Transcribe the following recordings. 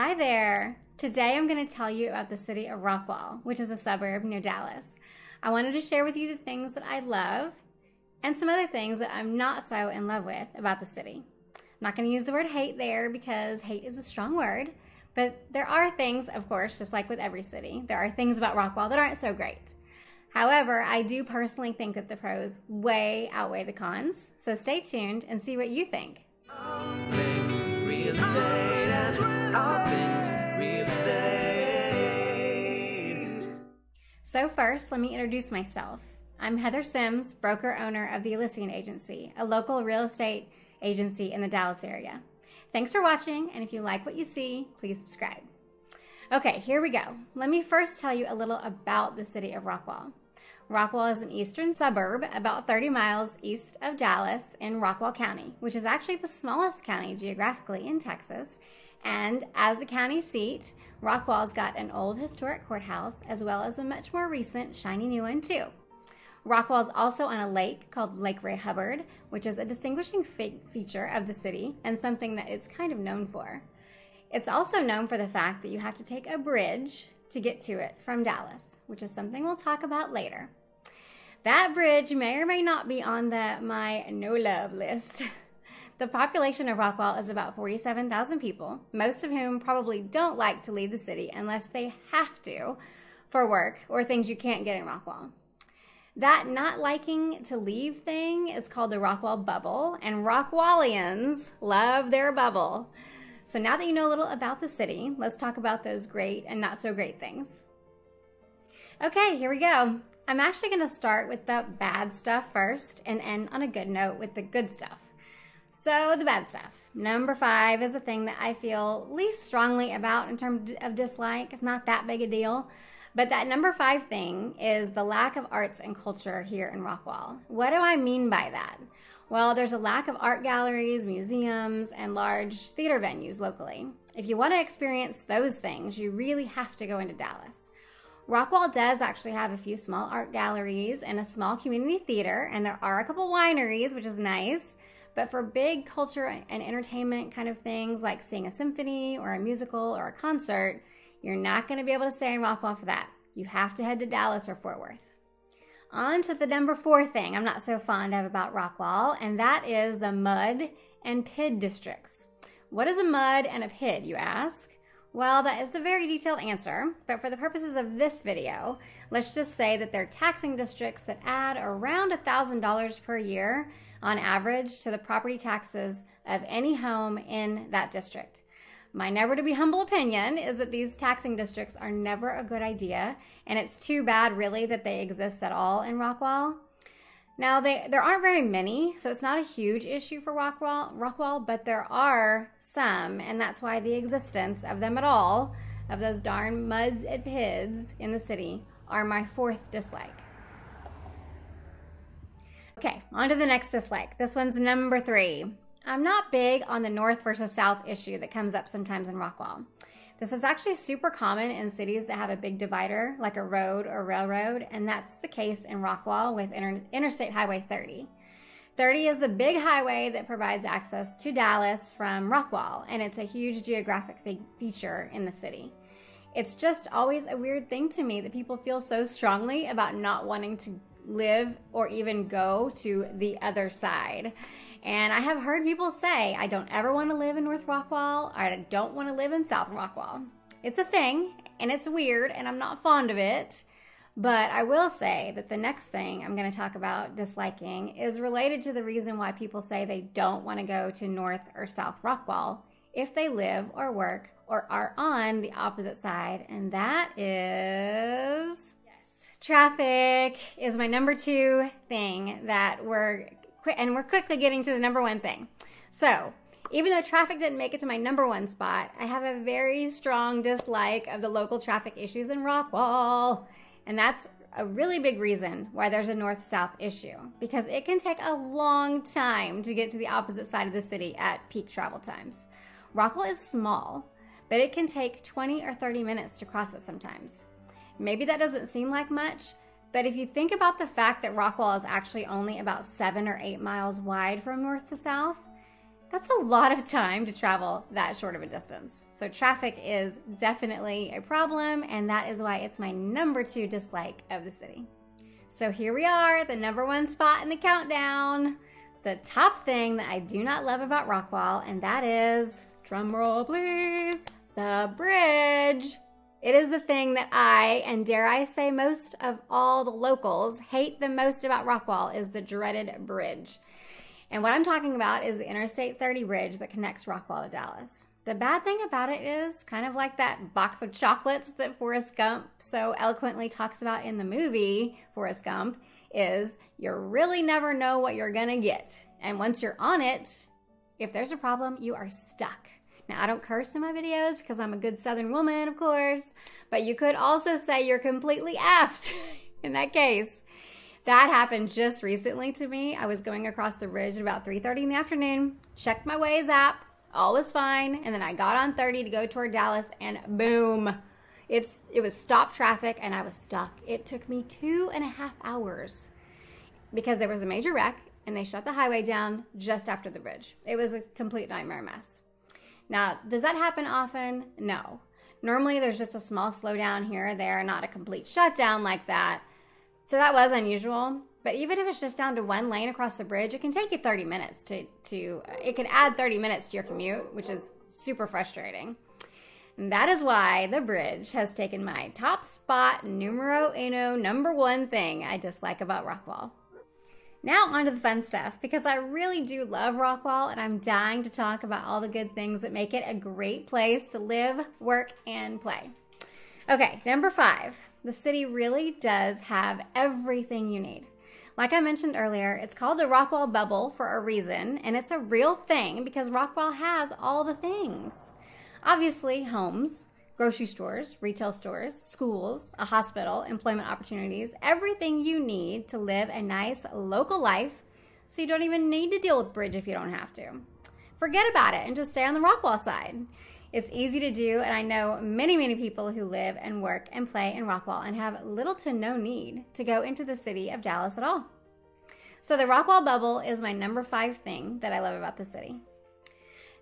Hi there! Today I'm going to tell you about the city of Rockwall, which is a suburb near Dallas. I wanted to share with you the things that I love and some other things that I'm not so in love with about the city. I'm not going to use the word hate there because hate is a strong word, but there are things, of course, just like with every city, there are things about Rockwall that aren't so great. However, I do personally think that the pros way outweigh the cons, so stay tuned and see what you think. All things real estate and all things real estate. So first, let me introduce myself. I'm Heather Sims, broker-owner of the Elysian agency, a local real estate agency in the Dallas area. Thanks for watching, and if you like what you see, please subscribe. Okay, here we go. Let me first tell you a little about the city of Rockwall. Rockwall is an eastern suburb about 30 miles east of Dallas in Rockwall County, which is actually the smallest county geographically in Texas. And as the county seat, Rockwall's got an old historic courthouse as well as a much more recent shiny new one too. Rockwall's also on a lake called Lake Ray Hubbard, which is a distinguishing feature of the city and something that it's kind of known for. It's also known for the fact that you have to take a bridge to get to it from Dallas, which is something we'll talk about later. That bridge may or may not be on my no-love list. The population of Rockwall is about 47,000 people, most of whom probably don't like to leave the city unless they have to for work or things you can't get in Rockwall. That not liking to leave thing is called the Rockwall bubble, and Rockwallians love their bubble. So now that you know a little about the city, let's talk about those great and not so great things. Okay, here we go. I'm actually going to start with the bad stuff first and end on a good note with the good stuff. So the bad stuff. Number 5 is a thing that I feel least strongly about in terms of dislike. It's not that big a deal. But that number 5 thing is the lack of arts and culture here in Rockwall. What do I mean by that? Well, there's a lack of art galleries, museums, and large theater venues locally. If you want to experience those things, you really have to go into Dallas. Rockwall does actually have a few small art galleries and a small community theater, and there are a couple wineries, which is nice. But for big culture and entertainment kind of things like seeing a symphony or a musical or a concert, you're not going to be able to stay in Rockwall for that. You have to head to Dallas or Fort Worth. On to the number 4 thing I'm not so fond of about Rockwall, and that is the mud and PID districts. What is a mud and a PID, you ask? Well, that is a very detailed answer, but for the purposes of this video, let's just say that they're taxing districts that add around $1,000 per year on average to the property taxes of any home in that district. My never to be humble opinion is that these taxing districts are never a good idea, and it's too bad really that they exist at all in Rockwall. Now, there aren't very many, so it's not a huge issue for Rockwall, but there are some, and that's why the existence of them at all, of those darn muds and PIDs in the city, are my 4th dislike. Okay, on to the next dislike. This one's number 3. I'm not big on the north versus south issue that comes up sometimes in Rockwall. This is actually super common in cities that have a big divider, like a road or railroad, and that's the case in Rockwall with Interstate Highway 30. 30 is the big highway that provides access to Dallas from Rockwall, and it's a huge geographic feature in the city. It's just always a weird thing to me that people feel so strongly about not wanting to live or even go to the other side. And I have heard people say, I don't ever want to live in North Rockwall, or I don't want to live in South Rockwall. It's a thing, and it's weird, and I'm not fond of it. But I will say that the next thing I'm going to talk about disliking is related to the reason why people say they don't want to go to North or South Rockwall if they live or work or are on the opposite side, and that is... traffic is my number 2 thing that we're quickly getting to the number 1 thing. So, even though traffic didn't make it to my number 1 spot, I have a very strong dislike of the local traffic issues in Rockwall. And that's a really big reason why there's a north-south issue, because it can take a long time to get to the opposite side of the city at peak travel times. Rockwall is small, but it can take 20 or 30 minutes to cross it sometimes. Maybe that doesn't seem like much, but if you think about the fact that Rockwall is actually only about 7 or 8 miles wide from north to south, That's a lot of time to travel that short of a distance. So traffic is definitely a problem, and that is why it's my number 2 dislike of the city. So here we are, the number 1 spot in the countdown. The top thing that I do not love about Rockwall, and that is, drum roll please, the bridge. It is the thing that I, and dare I say most of all the locals, hate the most about Rockwall is the dreaded bridge. And what I'm talking about is the Interstate 30 bridge that connects Rockwall to Dallas. The bad thing about it is kind of like that box of chocolates that Forrest Gump so eloquently talks about in the movie Forrest Gump, is you really never know what you're gonna get. And once you're on it, if there's a problem, you are stuck. Now, I don't curse in my videos because I'm a good Southern woman, of course, but you could also say you're completely effed in that case. That happened just recently to me. I was going across the bridge at about 3:30 in the afternoon, checked my Waze app, all was fine, and then I got on 30 to go toward Dallas, and boom, it was stop traffic, and I was stuck. It took me 2.5 hours because there was a major wreck, and they shut the highway down just after the bridge. It was a complete nightmare mess. Now, does that happen often? No. Normally, there's just a small slowdown here or there, not a complete shutdown like that. So that was unusual. But even if it's just down to 1 lane across the bridge, it can take you 30 minutes it can add 30 minutes to your commute, which is super frustrating. And that is why the bridge has taken my top spot, numero uno, number 1 thing I dislike about Rockwall. Now on to the fun stuff, because I really do love Rockwall and I'm dying to talk about all the good things that make it a great place to live, work, and play. Okay, number 5. The city really does have everything you need. Like I mentioned earlier, it's called the Rockwall bubble for a reason, and it's a real thing because Rockwall has all the things. Obviously, homes, grocery stores, retail stores, schools, a hospital, employment opportunities, everything you need to live a nice local life so you don't even need to deal with bridge if you don't have to. Forget about it and just stay on the Rockwall side. It's easy to do, and I know many, many people who live and work and play in Rockwall and have little to no need to go into the city of Dallas at all. So the Rockwall bubble is my number 5 thing that I love about the city.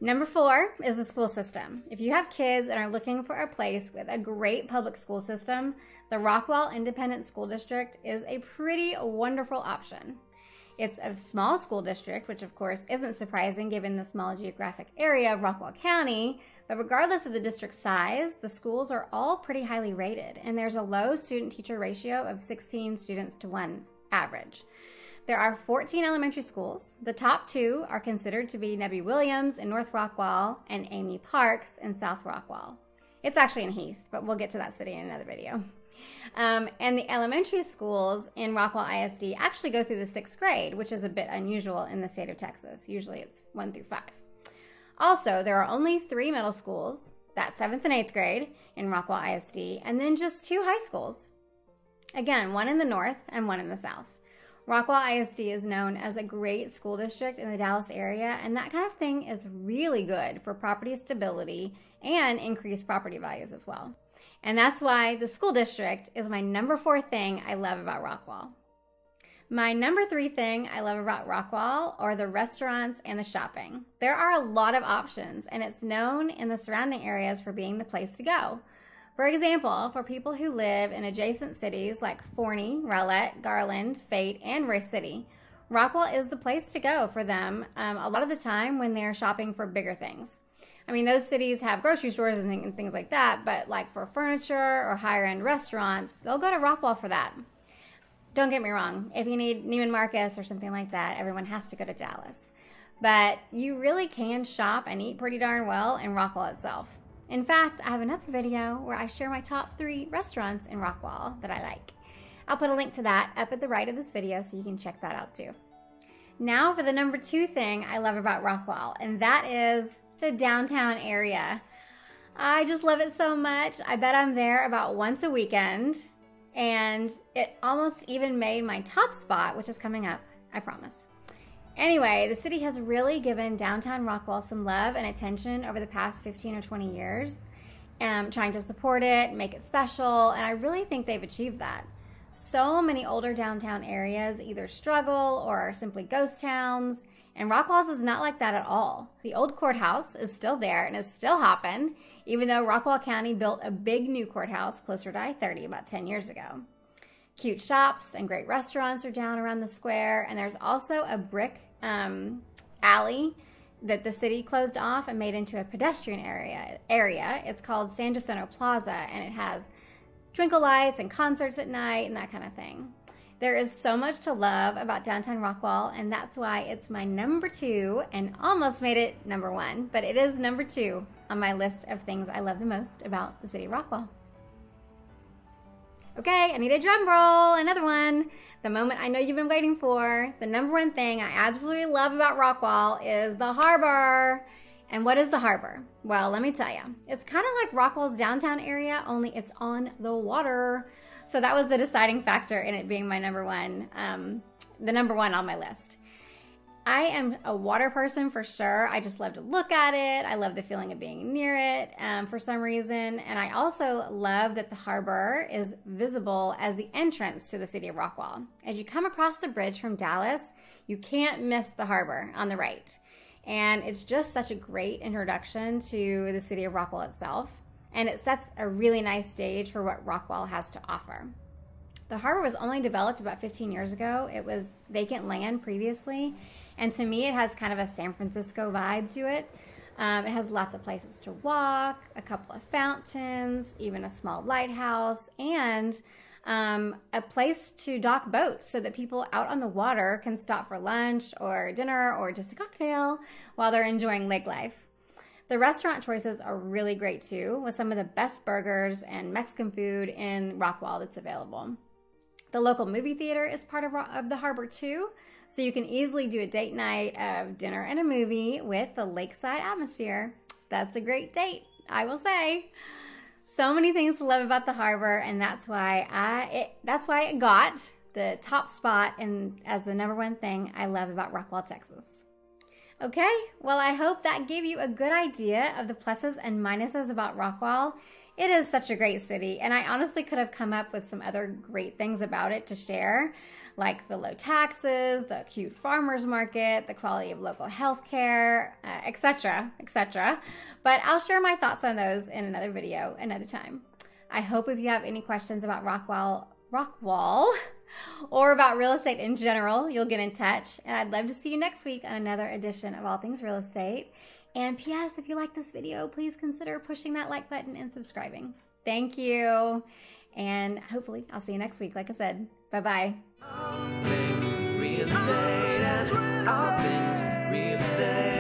Number 4 is the school system. If you have kids and are looking for a place with a great public school system, the Rockwall Independent School District is a pretty wonderful option. It's a small school district, which of course isn't surprising given the small geographic area of Rockwall County, but regardless of the district size, the schools are all pretty highly rated, and there's a low student-teacher ratio of 16 students to 1 average. There are 14 elementary schools. The top 2 are considered to be Nebby Williams in North Rockwall and Amy Parks in South Rockwall. It's actually in Heath, but we'll get to that city in another video. And the elementary schools in Rockwall ISD actually go through the 6th grade, which is a bit unusual in the state of Texas. Usually it's 1 through 5. Also, there are only 3 middle schools, that's 7th and 8th grade in Rockwall ISD, and then just 2 high schools. Again, 1 in the north and 1 in the south. Rockwall ISD is known as a great school district in the Dallas area, and that kind of thing is really good for property stability and increased property values as well. And that's why the school district is my number 4 thing I love about Rockwall. My number 3 thing I love about Rockwall are the restaurants and the shopping. There are a lot of options, and it's known in the surrounding areas for being the place to go. For example, for people who live in adjacent cities like Forney, Rowlett, Garland, Fate, and Royce City, Rockwall is the place to go for them a lot of the time when they're shopping for bigger things. I mean, those cities have grocery stores and things like that, but like for furniture or higher-end restaurants, they'll go to Rockwall for that. Don't get me wrong, if you need Neiman Marcus or something like that, everyone has to go to Dallas. But you really can shop and eat pretty darn well in Rockwall itself. In fact, I have another video where I share my top 3 restaurants in Rockwall that I like. I'll put a link to that up at the right of this video so you can check that out too. Now for the number 2 thing I love about Rockwall, and that is the downtown area. I just love it so much. I bet I'm there about once a weekend, and it almost even made my top spot, which is coming up, I promise. Anyway, the city has really given downtown Rockwall some love and attention over the past 15 or 20 years, trying to support it, make it special, and I really think they've achieved that. So many older downtown areas either struggle or are simply ghost towns, and Rockwall's is not like that at all. The old courthouse is still there and is still hopping, even though Rockwall County built a big new courthouse closer to I-30 about 10 years ago. Cute shops and great restaurants are down around the square, and there's also a brick alley that the city closed off and made into a pedestrian area. It's called San Jacinto Plaza, and it has twinkle lights and concerts at night and that kind of thing. There is so much to love about downtown Rockwall, and that's why it's my number 2 and almost made it number 1, but it is number 2 on my list of things I love the most about the city of Rockwall. Okay, I need a drum roll, another one. The moment I know you've been waiting for. The number 1 thing I absolutely love about Rockwall is the harbor. And what is the harbor? Well, let me tell you. It's kind of like Rockwall's downtown area, only it's on the water. So that was the deciding factor in it being my number 1, the number 1 on my list. I am a water person for sure. I just love to look at it. I love the feeling of being near it for some reason. And I also love that the harbor is visible as the entrance to the city of Rockwall. As you come across the bridge from Dallas, you can't miss the harbor on the right. And it's just such a great introduction to the city of Rockwall itself. And it sets a really nice stage for what Rockwall has to offer. The harbor was only developed about 15 years ago. It was vacant land previously. And to me, it has kind of a San Francisco vibe to it. It has lots of places to walk, a couple of fountains, even a small lighthouse, and a place to dock boats so that people out on the water can stop for lunch or dinner or just a cocktail while they're enjoying lake life. The restaurant choices are really great too, with some of the best burgers and Mexican food in Rockwall that's available. The local movie theater is part of the harbor too, so you can easily do a date night of dinner and a movie with the lakeside atmosphere. That's a great date, I will say. So many things to love about the harbor, and that's why it got the top spot as the number 1 thing I love about Rockwall, Texas. Okay, well, I hope that gave you a good idea of the pluses and minuses about Rockwall. It is such a great city, and I honestly could have come up with some other great things about it to share, like the low taxes, the cute farmers market, the quality of local health care, etc., etc. But I'll share my thoughts on those in another video another time. I hope if you have any questions about Rockwall, or about real estate in general, you'll get in touch. And I'd love to see you next week on another edition of All Things Real Estate. And P.S. if you like this video, please consider pushing that like button and subscribing. Thank you. And hopefully I'll see you next week, like I said. Bye-bye. All things real estate and all things real estate.